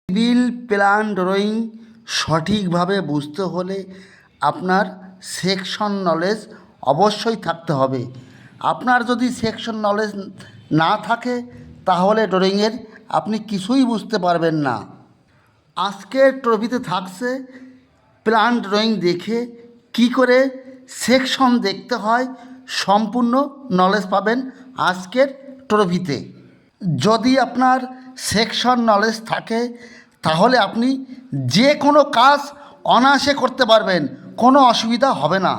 Civil plan drawing সঠিকভাবে বুঝতে হলে আপনার সেকশন নলেজ অবশ্যই থাকতে হবে। আপনার যদি সেকশন নলেজ না থাকে তাহলে ড্রয়িংয়ের আপনি কিছুই বুঝতে পারবেন না। আজকের টপিতে থাকছে প্ল্যান ড্রয়িং দেখে কি করে সেকশন দেখতে হয়, সম্পূর্ণ নলেজ পাবেন আজকের টপিতে। যদি আপনার সেকশন নলেজ থাকে তাহলে আপনি যে কোনো কাজ অনায়াসে করতে পারবেন, কোনো অসুবিধা হবে না।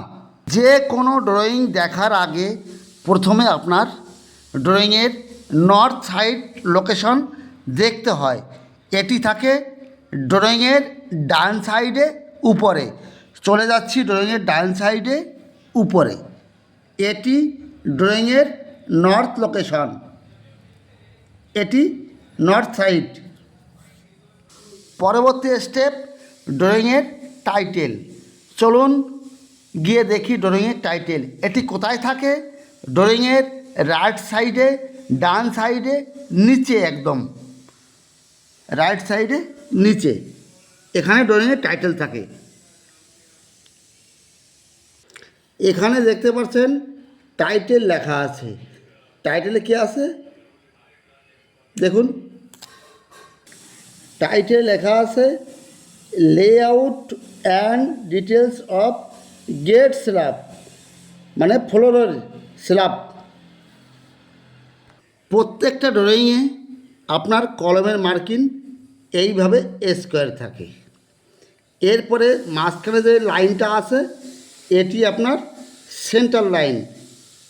যে কোনো ড্রয়িং দেখার আগে প্রথমে আপনার ড্রয়িংয়ের নর্থ সাইড লোকেশন দেখতে হয়। এটি থাকে ড্রয়িংয়ের ডান সাইডে উপরে। চলে যাচ্ছি ড্রয়িংয়ের ডান সাইডে উপরে। এটি ড্রয়িংয়ের নর্থ লোকেশন, এটি নর্থ সাইড। পরবর্তী স্টেপ ড্রয়িংয়ের টাইটেল। চলুন গিয়ে দেখি ড্রয়িংয়ের টাইটেল এটি কোথায় থাকে। ড্রয়িংয়ের রাইট সাইডে, ডান সাইডে, নিচে, একদম রাইট সাইডে নিচে, এখানে ড্রয়িংয়ের টাইটেল থাকে। এখানে দেখতে পাচ্ছেন টাইটেল লেখা আছে। টাইটেলে কি আছে দেখুন, টাইটেল লেখা আছে layout and details of gate slab, মানে ফ্লোরের স্ল্যাব। প্রত্যেকটা ড্রয়িংয়ে আপনার কলমের মার্কিং এইভাবে স্কোয়ার থাকে। এরপরে মাঝখানে যে লাইনটা আছে এটি আপনার সেন্টার লাইন।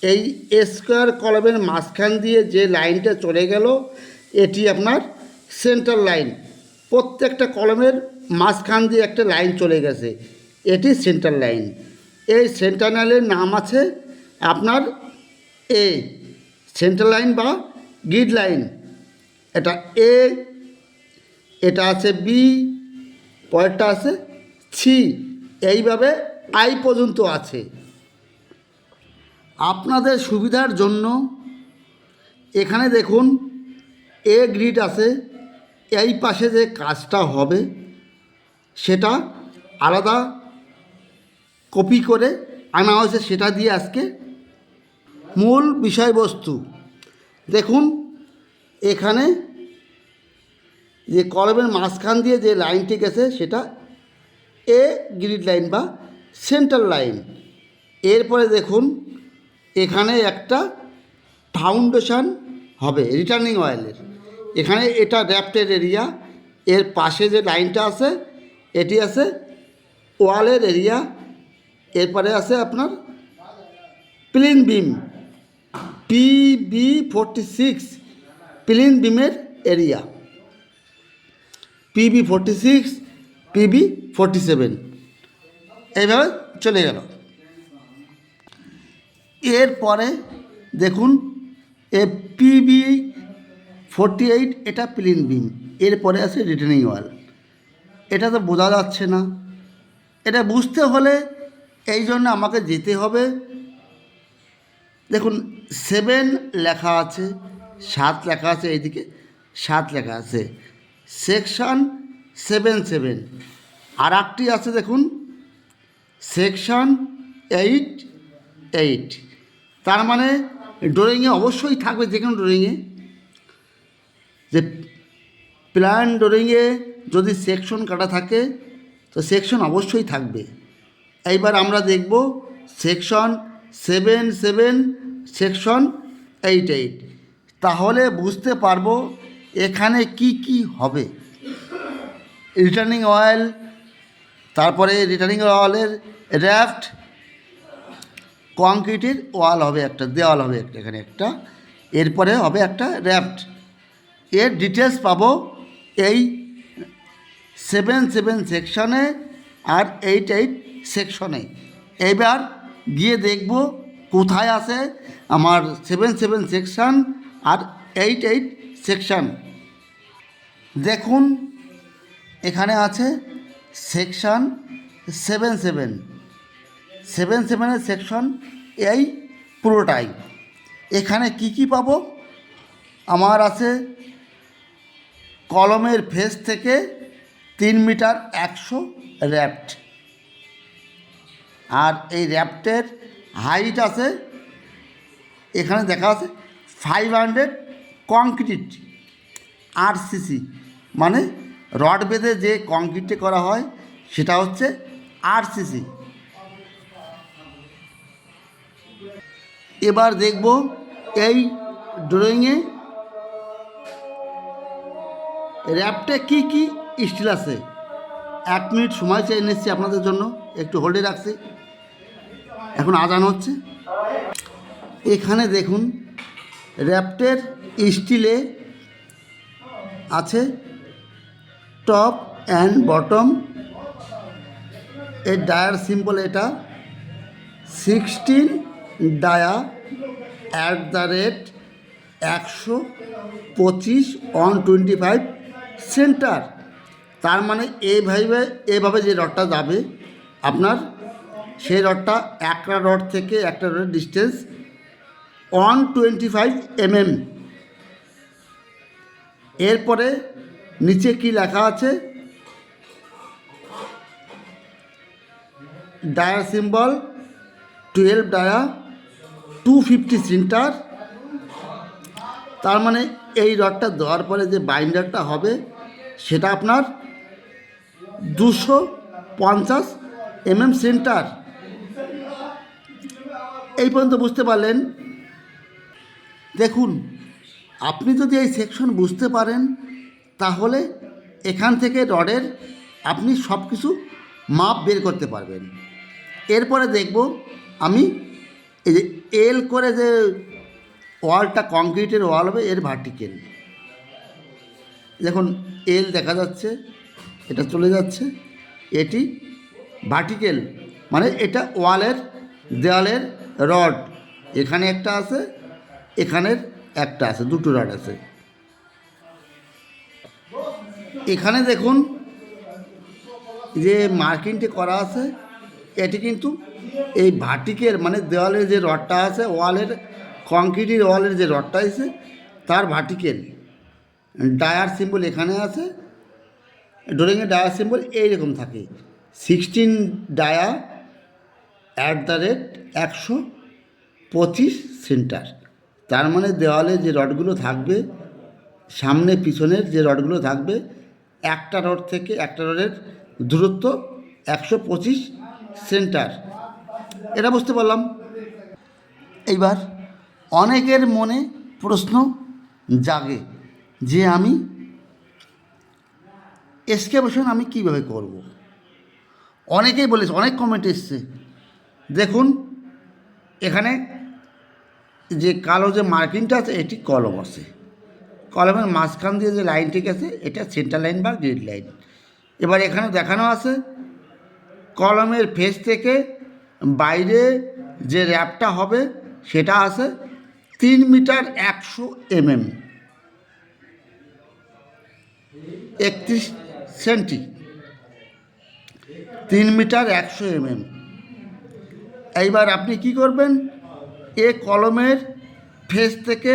এই স্কোয়ার কলমের মাঝখান দিয়ে যে লাইনটা চলে গেল এটি আপনার সেন্টার লাইন। প্রত্যেকটা কলমের মাঝখান দিয়ে একটা লাইন চলে গেছে, এটি সেন্টার লাইন। এই সেন্টার লাইনের নাম আছে আপনার এ, সেন্টার লাইন বা গ্রিড লাইন। এটা এ, এটা আছে বি, পরেরটা আছে সি, এইভাবে আই পর্যন্ত আছে। আপনাদের সুবিধার জন্য এখানে দেখুন এ গ্রিড আছে। এই পাশে যে কাজটা হবে সেটা আলাদা কপি করে আনা হয়েছে, সেটা দিয়ে আজকে মূল বিষয়বস্তু দেখুন। এখানে যে কলমের মাঝখান দিয়ে যে লাইনটি গেছে সেটা এ গ্রিড লাইন বা সেন্টার লাইন। এরপরে দেখুন এখানে একটা ফাউন্ডেশন হবে রিটার্নিং অয়েলের। এখানে এটা র্যাপ্টের এরিয়া। এর পাশে যে লাইনটা আছে এটি আছে ওয়ালের এরিয়া। এরপরে আছে আপনার প্লিন বিম, PB46 প্লিন বিমের এরিয়া, PB46, PB47, এইভাবে চলে গেল। এরপরে দেখুন এ PB48 এটা প্লিন বিম। এরপরে আছে রিটার্নিং ওয়াল। এটা তো বোঝা যাচ্ছে না, এটা বুঝতে হলে এই জন্য আমাকে যেতে হবে। দেখুন 7 লেখা আছে, 7 লেখা আছে, এইদিকে 7 লেখা আছে, সেকশন 7 আর একটি আছে দেখুন সেকশন 8। তার মানে ড্রয়িংয়ে অবশ্যই থাকবে, যে কোনো ড্রয়িংয়ে, যে প্ল্যান ড্রয়িংয়ে যদি সেকশন কাটা থাকে তো সেকশন অবশ্যই থাকবে। এইবার আমরা দেখব সেকশন 7, সেকশন 8। তাহলে বুঝতে পারবো এখানে কি কি হবে। রিটার্নিং অয়েল, তারপরে রিটার্নিং অয়েলের র্যাফট, কংক্রিটের ওয়াল হবে একটা, দেওয়াল হবে একটা, এখানে একটা, এরপরে হবে একটা র্যাফট। এর ডিটেলস পাবো এই 7 সেকশনে আর 8 সেকশনে। এবার গিয়ে দেখব কোথায় আছে আমার 7 সেকশন আর 8 সেকশন। দেখুন এখানে আছে সেকশন 7 সেকশন, এই পুরোটাই। এখানে কি কি পাবো, আমার আছে কলমের ফেস থেকে 3 মিটার 100 র্যাপ্ট, আর এই র্যাপ্টের হাইট আছে, এখানে দেখা আছে 500 কংক্রিট আরসিসি, মানে রড বেঁধে যে কংক্রিটে করা হয় সেটা হচ্ছে আরসিসি। এবার দেখব এই ড্রয়িংয়ে র্যাপ্টে কি কি স্টিল আছে। 1 মিনিট সময় চেয়ে নিচ্ছি আপনাদের জন্য, একটু হোল্ডে রাখছি। এখন আজান হচ্ছে। এখানে দেখুন র্যাপ্টের স্টিলে আছে টপ অ্যান্ড বটম, এর ডায়ার সিম্বল এটা 16 ডায়া @125 125 সেন্টার। তার মানে এভাবে যে রডটা যাবে আপনার, সেই রডটা একটা রড থেকে একটা রডের ডিস্টেন্স 125 mm। এরপরে নিচে কি লেখা আছে, ডায়া সিম্বল 12 ডায়া 250 সেন্টার। তার মানে এই রডটা দেওয়ার পরে যে বাইন্ডারটা হবে সেটা আপনার 250 mm সেন্টার। এই পর্যন্ত বুঝতে পারলেন? দেখুন, আপনি যদি এই সেকশন বুঝতে পারেন তাহলে এখান থেকে রডের আপনি সব কিছু মাপ বের করতে পারবেন। এরপরে দেখব আমি এই যে এল করে যে ওয়ালটা কংক্রিটের ওয়াল হবে, এর ভার্টিক্যাল দেখুন এল দেখা যাচ্ছে, এটা চলে যাচ্ছে, এটি ভার্টিক্যাল, মানে এটা দেওয়ালের রড। এখানে একটা আছে, এখানের একটা আছে, দুটো রড আছে। এখানে দেখুন যে মার্কিংটি করা আছে, এটি কিন্তু এই ভার্টিক্যাল মানে দেওয়ালের যে রডটা আছে, কংক্রিটের ওয়ালের যে রডটা আছে তার ভার্টিক্যাল। ডায়ার সিম্বল এখানে আছে, ড্রয়িংয়ের ডায়ার সিম্বল এইরকম থাকে 16 ডায়া @125 সেন্টার। তার মানে দেওয়ালে যে রডগুলো থাকবে, সামনে পিছনের যে রডগুলো থাকবে, একটা রড থেকে একটা রডের দূরত্ব 125 সেন্টার। এটা বুঝতে পারলাম। এইবার অনেকের মনে প্রশ্ন জাগে যে আমি এক্সকাভেশন আমি কীভাবে করব। অনেকেই বলেছে, অনেক কমেন্ট এসছে। দেখুন এখানে যে কালো যে মার্কিংটা আছে এটি কলম আছে, কলমের মাঝখান দিয়ে যে লাইনটি গেছে এটা সেন্টার লাইন বা গ্রিড লাইন। এবার এখানে দেখানো আছে কলমের ফেস থেকে বাইরে যে র্যাপটা হবে সেটা আছে 3 metre 100 mm 31 centi, 3 metre 100 mm। এইবার আপনি কি করবেন, কলমের ফেস থেকে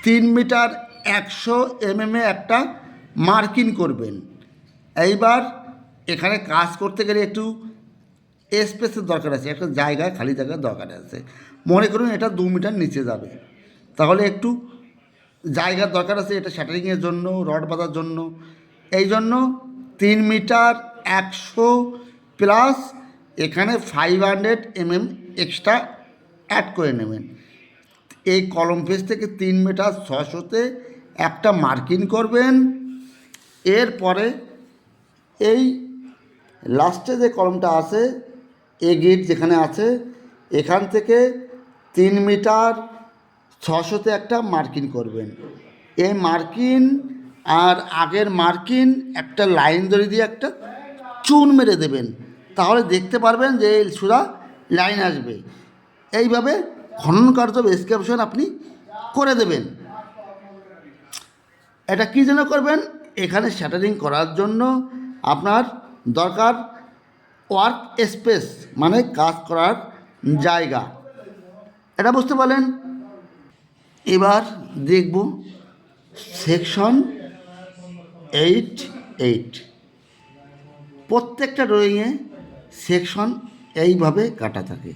3 মিটার 100 mm একটা মার্কিং করবেন। এইবার এখানে কাজ করতে গেলে একটু স্পেসের দরকার আছে, একটা জায়গায় খালি জায়গার দরকার আছে। মনে করুন এটা 2 মিটার নিচে যাবে, তাহলে একটু জায়গার দরকার আছে, এটা শ্যাটারিংয়ের জন্য, রড বাঁধার জন্য। এই জন্য 3 মিটার 100 প্লাস এখানে 500 mm এক্সট্রা অ্যাড করে নেবেন। এই কলম ফেস থেকে 3 মিটার 600-তে একটা মার্কিং করবেন। এরপরে এই লাস্টে যে কলমটা আছে, গেট যেখানে আছে, এখান থেকে 3 মিটার 600-তে একটা মার্কিং করবেন। এই মার্কিং আর আগের মার্কিং একটা লাইন ধরে দিয়ে একটা চুন মেরে দেবেন, তাহলে দেখতে পারবেন যে সোজা লাইন আসবে। এইভাবে খনন কার্য এক্সকাভেশন আপনি করে দেবেন। এটা কী জন্য করবেন, এখানে শ্যাটারিং করার জন্য আপনার দরকার ওয়ার্ক স্পেস, মানে কাজ করার জায়গা। এটা বুঝতে পারলেন। এবার দেখব সেকশন 8 8। প্রত্যেকটা ড্রয়িংয়ে সেকশন এইভাবে কাটা থাকে।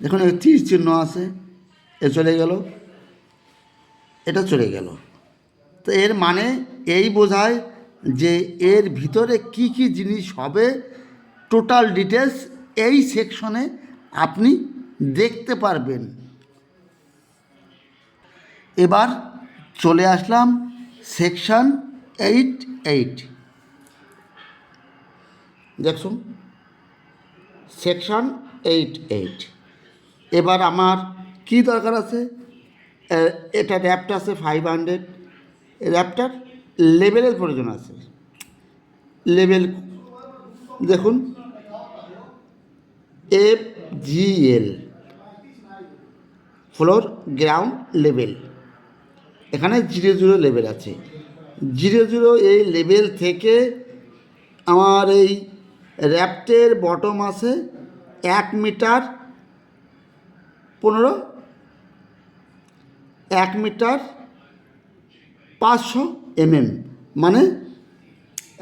দেখুন তীর চিহ্ন আছে, এ চলে গেল, এটা চলে গেল। তো এর মানে এই বোঝায় যে এর ভিতরে কি কি জিনিস হবে টোটাল ডিটেলস এই সেকশনে আপনি দেখতে পারবেন। এবার চলে আসলাম সেকশন 8 দেখুন সেকশন 8। এবার আমার কি দরকার আছে, এটা র্যাপটা আছে 500, র্যাপটার লেবেলের প্রয়োজন আছে। লেবেল দেখুন FGL ফ্লোর গ্রাউন্ড লেভেল, এখানে 00 লেভেল আছে। 00 এই লেভেল থেকে আমার এই র্যাপ্টের বটম আছে 1 মিটার 15, 1 মিটার 500 mm, মানে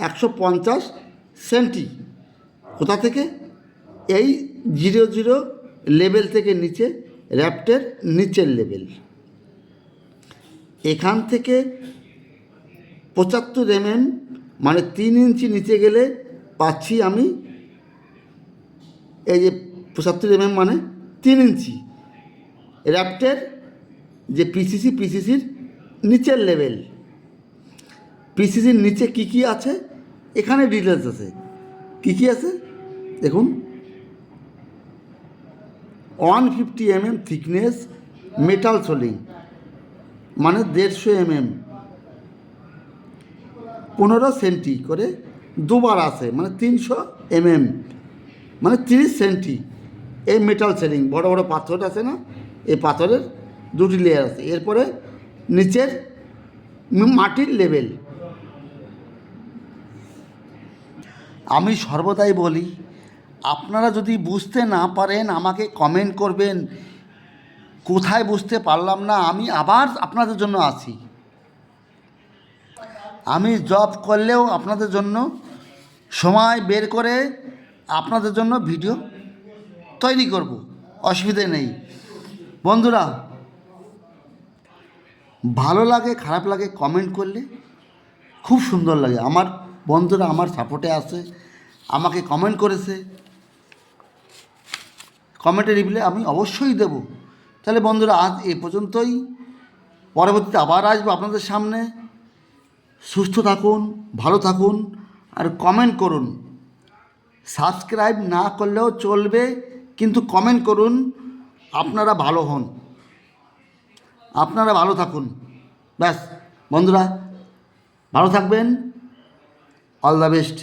150 সেন্টি। কোথা থেকে? এই 00 লেভেল থেকে নিচে, র্যাপ্টের নিচের লেভেল। এখান থেকে 75 mm, মানে 3 ইঞ্চি নিচে গেলে পাচ্ছি আমি এই যে 75 mm মানে 3 ইঞ্চি র্যাপ্টের যে পিসিসির নিচের লেভেল। পিসিসির নিচে কি কি আছে এখানে ডিটেলস আছে। কি কি আছে দেখুন, 150 mm থিকনেস মেটাল সোলিং, মানে 150 mm, 15 সেন্টি করে দুবার আছে, মানে 300 mm, মানে 30 সেন্টি। এই মেটাল সেলিং বড় বড় পাথর আছে না, এই পাথরের 2টি লেয়ার আছে। এরপরে নিচের মাটির লেভেল। আমি সর্বদাই বলি, আপনারা যদি বুঝতে না পারেন আমাকে কমেন্ট করবেন, কোথায় বুঝতে পারলাম না, আমি আবার আপনাদের জন্য আছি। আমি জব করলেও আপনাদের জন্য সময় বের করে আপনাদের জন্য ভিডিও তৈরি করব, অসুবিধে নেই। বন্ধুরা, ভালো লাগে খারাপ লাগে কমেন্ট করলে খুব সুন্দর লাগে। আমার বন্ধুরা আমার সাপোর্টে আছে, আমাকে কমেন্ট করেছে, কমেন্টের রিপ্লাই আমি অবশ্যই দেব। তাহলে বন্ধুরা আজ এ পর্যন্তই, পরবর্তীতে আবার আসবো আপনাদের সামনে। সুস্থ থাকুন, ভালো থাকুন, আর কমেন্ট করুন। সাবস্ক্রাইব না করলেও চলবে, কিন্তু কমেন্ট করুন। আপনারা ভালো হন, আপনারা ভালো থাকুন, ব্যাস। বন্ধুরা ভালো থাকবেন, অল দ্য বেস্ট।